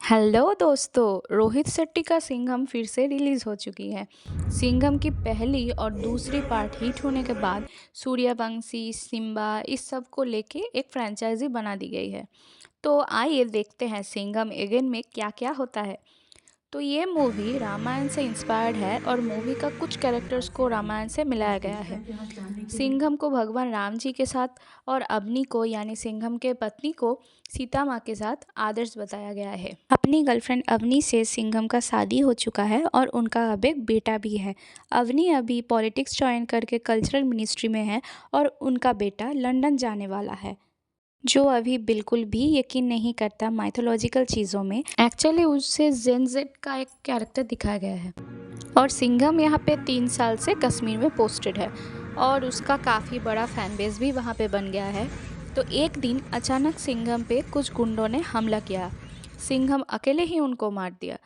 Hello दोस्तों, रोहित शेट्टी का सिंघम फिर से रिलीज़ हो चुकी है। सिंघम की पहली और दूसरी पार्ट हिट होने के बाद सूर्यवंशी, सिम्बा इस सब को लेके एक फ्रेंचाइजी बना दी गई है। तो आइए देखते हैं सिंघम अगेन में क्या-क्या होता है। तो ये मूवी रामायण से इंस्पायर्ड है और मूवी का कुछ कैरेक्टर्स को रामायण से मिलाया गया है। सिंघम को भगवान राम जी के साथ और अवनी को यानी सिंघम के पत्नी को सीता माँ के साथ आदर्श बताया गया है। अपनी गर्लफ्रेंड अवनी से सिंघम का शादी हो चुका है और उनका अब एक बेटा भी है। अवनी अभी पॉलिटिक्स ज्वाइन करके कल्चरल मिनिस्ट्री में है और उनका बेटा लंदन जाने वाला है, जो अभी बिल्कुल भी यकीन नहीं करता माइथोलॉजिकल चीज़ों में। एक्चुअली उससे जेन जेड का एक कैरेक्टर दिखाया गया है। और सिंघम यहाँ पे 3 साल से कश्मीर में पोस्टेड है और उसका काफ़ी बड़ा फैन बेस भी वहाँ पे बन गया है। तो एक दिन अचानक सिंघम पे कुछ गुंडों ने हमला किया। सिंघम अकेले ही उनको मार दिया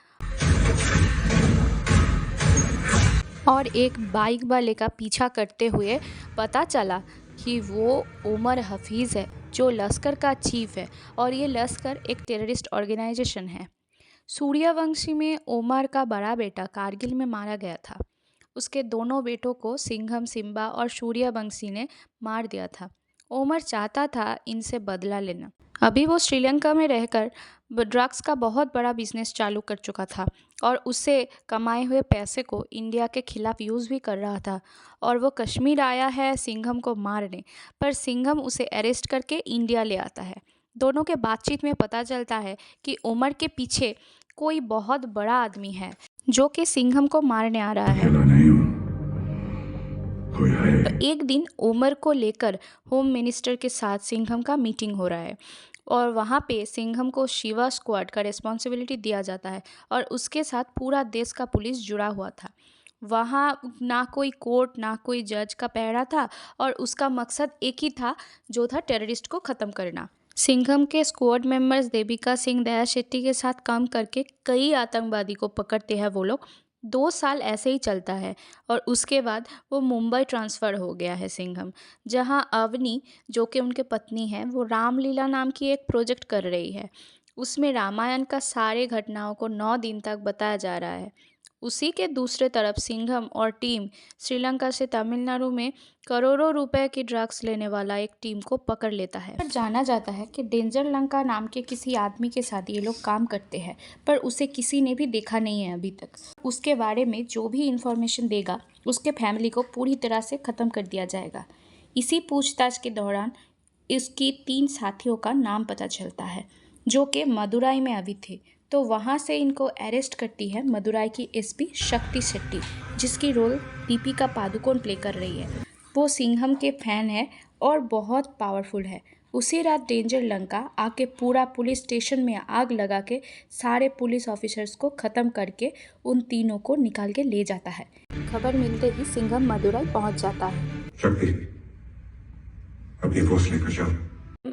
और एक बाइक वाले का पीछा करते हुए पता चला कि वो उमर हफीज़ है, जो लश्कर का चीफ है और ये लश्कर एक टेररिस्ट ऑर्गेनाइजेशन है। सूर्यवंशी में ओमर का बड़ा बेटा कारगिल में मारा गया था। उसके दोनों बेटों को सिंघम, सिम्बा और सूर्यवंशी ने मार दिया था। ओमर चाहता था इनसे बदला लेना। अभी वो श्रीलंका में रहकर ड्रग्स का बहुत बड़ा बिजनेस चालू कर चुका था और उससे कमाए हुए पैसे को इंडिया के खिलाफ यूज़ भी कर रहा था। और वो कश्मीर आया है सिंघम को मारने, पर सिंघम उसे अरेस्ट करके इंडिया ले आता है। दोनों के बातचीत में पता चलता है कि उमर के पीछे कोई बहुत बड़ा आदमी है जो कि सिंघम को मारने आ रहा है। अकेला नहीं हूँ, कोई है। तो एक दिन उमर को लेकर होम मिनिस्टर के साथ सिंघम का मीटिंग हो रहा है और वहाँ पे सिंघम को शिवा स्क्वाड का रिस्पॉन्सिबिलिटी दिया जाता है और उसके साथ पूरा देश का पुलिस जुड़ा हुआ था। वहाँ ना कोई कोर्ट ना कोई जज का पहरा था और उसका मकसद एक ही था, जो था टेररिस्ट को ख़त्म करना। सिंघम के स्क्वाड मेंबर्स देविका सिंह, दया शेट्टी के साथ काम करके कई आतंकवादी को पकड़ते हैं वो लोग। 2 साल ऐसे ही चलता है और उसके बाद वो मुंबई ट्रांसफ़र हो गया है सिंघम, जहां अवनी जो कि उनके पत्नी हैं वो रामलीला नाम की एक प्रोजेक्ट कर रही है। उसमें रामायण का सारे घटनाओं को 9 दिन तक बताया जा रहा है। उसी के दूसरे तरफ सिंघम और टीम श्रीलंका से तमिलनाडु में करोड़ों रुपए की ड्रग्स लेने वाला एक टीम को पकड़ लेता है। पर जाना जाता है कि डेंजर लंका नाम के किसी आदमी के साथ ये लोग काम करते हैं, पर उसे किसी ने भी देखा नहीं है अभी तक। उसके बारे में जो भी इंफॉर्मेशन देगा उसके फैमिली को पूरी तरह से ख़त्म कर दिया जाएगा। इसी पूछताछ के दौरान इसकी 3 साथियों का नाम पता चलता है जो कि मदुराई में अभी थे। तो वहाँ से इनको अरेस्ट करती है मदुराई की एसपी शक्ति शेट्टी, जिसकी रोल दीपिका पादुकोण प्ले कर रही है। वो सिंघम के फैन है और बहुत पावरफुल है। उसी रात डेंजर लंका आके पूरा पुलिस स्टेशन में आग लगा के सारे पुलिस ऑफिसर्स को ख़त्म करके उन तीनों को निकाल के ले जाता है। खबर मिलते ही सिंघम मदुराई पहुंच जाता है। शक्ति, अपनी फोर्स लेकर जाओ।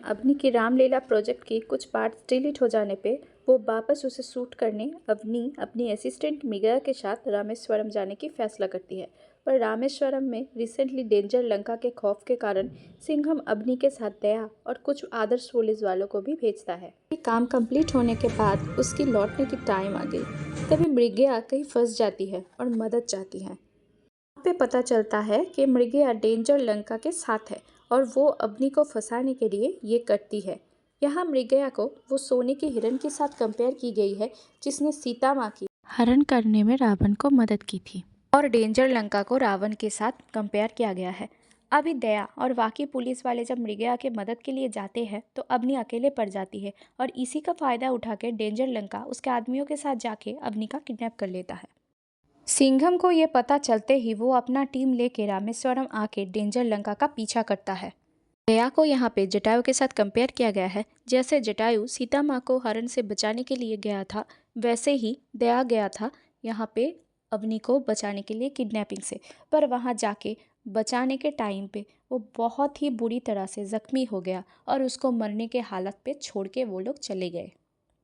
अवनी की रामलीला प्रोजेक्ट की कुछ पार्ट्स डिलीट हो जाने पे वो वापस उसे शूट करने अवनी अपनी असिस्टेंट मिगया के साथ रामेश्वरम जाने की फैसला करती है। पर रामेश्वरम में रिसेंटली डेंजर लंका के खौफ के कारण सिंघम अवनी के साथ दया और कुछ आदर्श पुलिस वालों को भी भेजता है। काम कंप्लीट होने के बाद उसकी लौटने की टाइम आ गई। तभी मृगया कहीं फंस जाती है और मदद चाहती है। पे पता चलता है कि मृगया डेंजर लंका के साथ है और वो अवनी को फंसाने के लिए ये करती है। यहाँ मृगया को वो सोने के हिरण के साथ कंपेयर की गई है, जिसने सीता माँ की हरण करने में रावण को मदद की थी, और डेंजर लंका को रावण के साथ कंपेयर किया गया है। अभी दया और बाकी पुलिस वाले जब मृगया के मदद के लिए जाते हैं तो अवनी अकेले पड़ जाती है और इसी का फ़ायदा उठा के डेंजर लंका उसके आदमियों के साथ जाके अवनी का किडनैप कर लेता है। सिंघम को ये पता चलते ही वो अपना टीम लेके रामेश्वरम आके डेंजर लंका का पीछा करता है। दया को यहाँ पे जटायु के साथ कंपेयर किया गया है। जैसे जटायु सीता माँ को हरण से बचाने के लिए गया था, वैसे ही दया गया था यहाँ पे अवनी को बचाने के लिए किडनैपिंग से। पर वहाँ जाके बचाने के टाइम पे वो बहुत ही बुरी तरह से ज़ख्मी हो गया और उसको मरने के हालत पे छोड़ के वो लोग चले गए।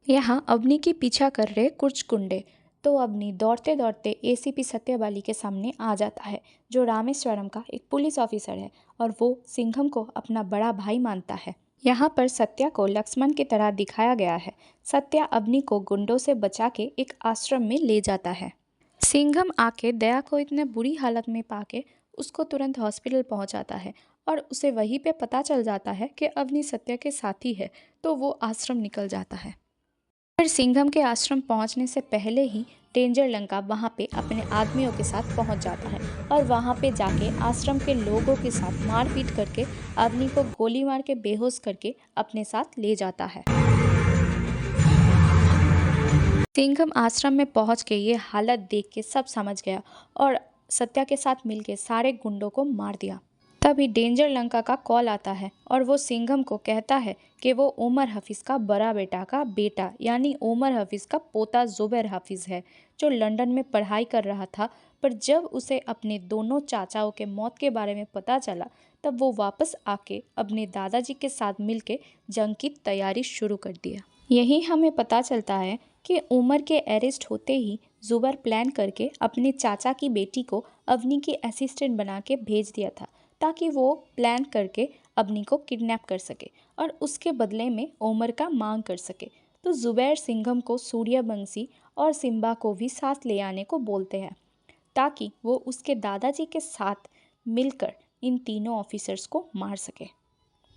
यहाँ अवनी की पीछा कर रहे कुछ गुंडे, तो अवनी दौड़ते दौड़ते एसीपी सत्यवाली के सामने आ जाता है, जो रामेश्वरम का एक पुलिस ऑफिसर है और वो सिंघम को अपना बड़ा भाई मानता है। यहाँ पर सत्या को लक्ष्मण की तरह दिखाया गया है। सत्या अवनी को गुंडों से बचा के एक आश्रम में ले जाता है। सिंघम आके दया को इतने बुरी हालत में पाके उसको तुरंत हॉस्पिटल पहुंचाता है और उसे वहीं पे पता चल जाता है कि अवनी सत्या के साथी है, तो वो आश्रम निकल जाता है। फिर सिंघम के आश्रम पहुंचने से पहले ही डेंजर लंका वहां पे अपने आदमियों के साथ पहुंच जाता है और वहां पे जाके आश्रम के लोगों के साथ मारपीट करके अवनी को गोली मार के बेहोश करके अपने साथ ले जाता है। सिंघम आश्रम में पहुंच के ये हालत देख के सब समझ गया और सत्या के साथ मिलके सारे गुंडों को मार दिया। तभी डेंजर लंका का कॉल आता है और वो सिंघम को कहता है कि वो उमर हफीज़ का बड़ा बेटा का बेटा यानी उमर हफीज़ का पोता जुबैर हफीज़ है, जो लंदन में पढ़ाई कर रहा था। पर जब उसे अपने दोनों चाचाओं के मौत के बारे में पता चला तब वो वापस आके अपने दादाजी के साथ मिलके जंग की तैयारी शुरू कर दिया। यही हमें पता चलता है कि उमर के अरेस्ट होते ही जुबैर प्लान करके अपने चाचा की बेटी को अवनी की असिस्टेंट बना के भेज दिया था ताकि वो प्लान करके अवनी को किडनैप कर सके और उसके बदले में उमर का मांग कर सके। तो जुबैर सिंघम को सूर्यवंशी और सिम्बा को भी साथ ले आने को बोलते हैं ताकि वो उसके दादाजी के साथ मिलकर इन तीनों ऑफिसर्स को मार सके।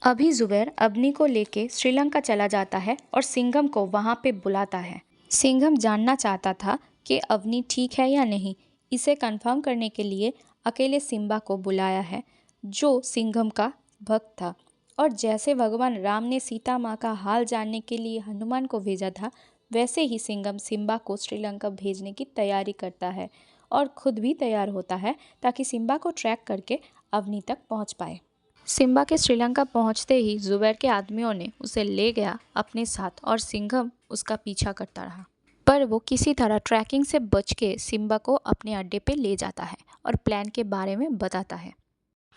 अभी जुबैर अवनी को लेके श्रीलंका चला जाता है और सिंघम को वहाँ पे बुलाता है। सिंघम जानना चाहता था कि अवनी ठीक है या नहीं। इसे कंफर्म करने के लिए अकेले सिम्बा को बुलाया है, जो सिंघम का भक्त था। और जैसे भगवान राम ने सीता माँ का हाल जानने के लिए हनुमान को भेजा था, वैसे ही सिंघम सिम्बा को श्रीलंका भेजने की तैयारी करता है और खुद भी तैयार होता है ताकि सिम्बा को ट्रैक करके अवनी तक पहुँच पाए। सिम्बा के श्रीलंका पहुंचते ही जुबैर के आदमियों ने उसे ले गया अपने साथ और सिंघम उसका पीछा करता रहा, पर वो किसी तरह ट्रैकिंग से बच के सिम्बा को अपने अड्डे पे ले जाता है और प्लान के बारे में बताता है।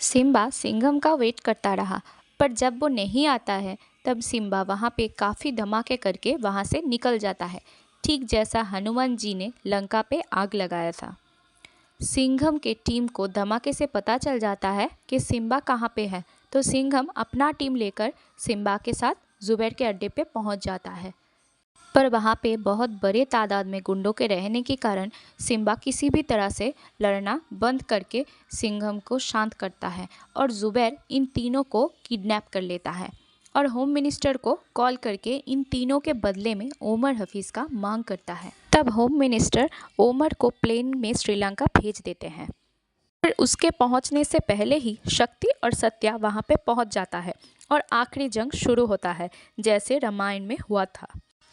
सिम्बा सिंघम का वेट करता रहा, पर जब वो नहीं आता है तब सिम्बा वहाँ पे काफ़ी धमाके करके वहाँ से निकल जाता है, ठीक जैसा हनुमान जी ने लंका पे आग लगाया था। सिंघम के टीम को धमाके से पता चल जाता है कि सिम्बा कहाँ पे है, तो सिंघम अपना टीम लेकर सिम्बा के साथ जुबैर के अड्डे पे पहुंच जाता है। पर वहाँ पे बहुत बड़े तादाद में गुंडों के रहने के कारण सिम्बा किसी भी तरह से लड़ना बंद करके सिंघम को शांत करता है और जुबैर इन तीनों को किडनैप कर लेता है और होम मिनिस्टर को कॉल करके इन तीनों के बदले में उमर हफीज़ का मांग करता है। तब होम मिनिस्टर उमर को प्लेन में श्रीलंका भेज देते हैं। फिर उसके पहुंचने से पहले ही शक्ति और सत्या वहां पे पहुंच जाता है और आखिरी जंग शुरू होता है जैसे रामायण में हुआ था।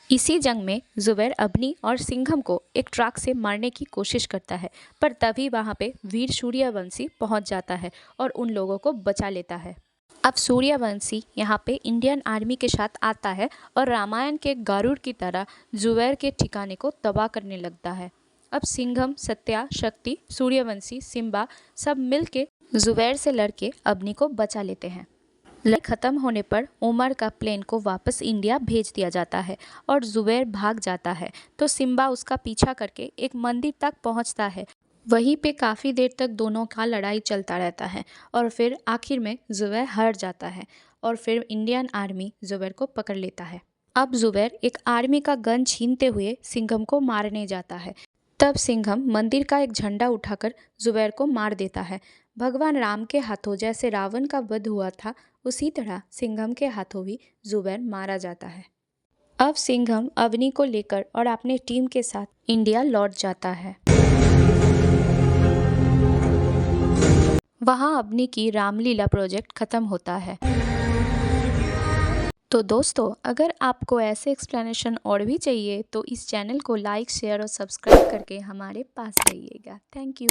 इसी जंग में जुबैर अवनी और सिंघम को एक ट्रक से मारने की कोशिश करता है, पर तभी वहां पे वीर सूर्यवंशी पहुंच जाता है और उन लोगों को बचा लेता है। अब सूर्यवंशी यहाँ पे इंडियन आर्मी के साथ आता है और रामायण के गरुड़ की तरह जुबैर के ठिकाने को तबाह करने लगता है। अब सिंघम, सत्या, शक्ति, सूर्यवंशी, सिम्बा सब मिलके जुबैर से लड़के अवनी को बचा लेते हैं। लड़ाई खत्म होने पर उमर का प्लेन को वापस इंडिया भेज दिया जाता है और जुबैर भाग जाता है, तो सिम्बा उसका पीछा करके एक मंदिर तक पहुंचता है। वहीं पे काफ़ी देर तक दोनों का लड़ाई चलता रहता है और फिर आखिर में जुबैर हार जाता है और फिर इंडियन आर्मी जुबैर को पकड़ लेता है। अब जुबैर एक आर्मी का गन छीनते हुए सिंघम को मारने जाता है। तब सिंघम मंदिर का एक झंडा उठाकर जुबैर को मार देता है। भगवान राम के हाथों जैसे रावण का वध हुआ था, उसी तरह सिंघम के हाथों भी जुबैर मारा जाता है। अब सिंघम अवनी को लेकर और अपने टीम के साथ इंडिया लौट जाता है। वहाँ अवनी की रामलीला प्रोजेक्ट खत्म होता है। तो दोस्तों, अगर आपको ऐसे एक्सप्लेनेशन और भी चाहिए तो इस चैनल को लाइक, शेयर और सब्सक्राइब करके हमारे पास रहिएगा। Thank you.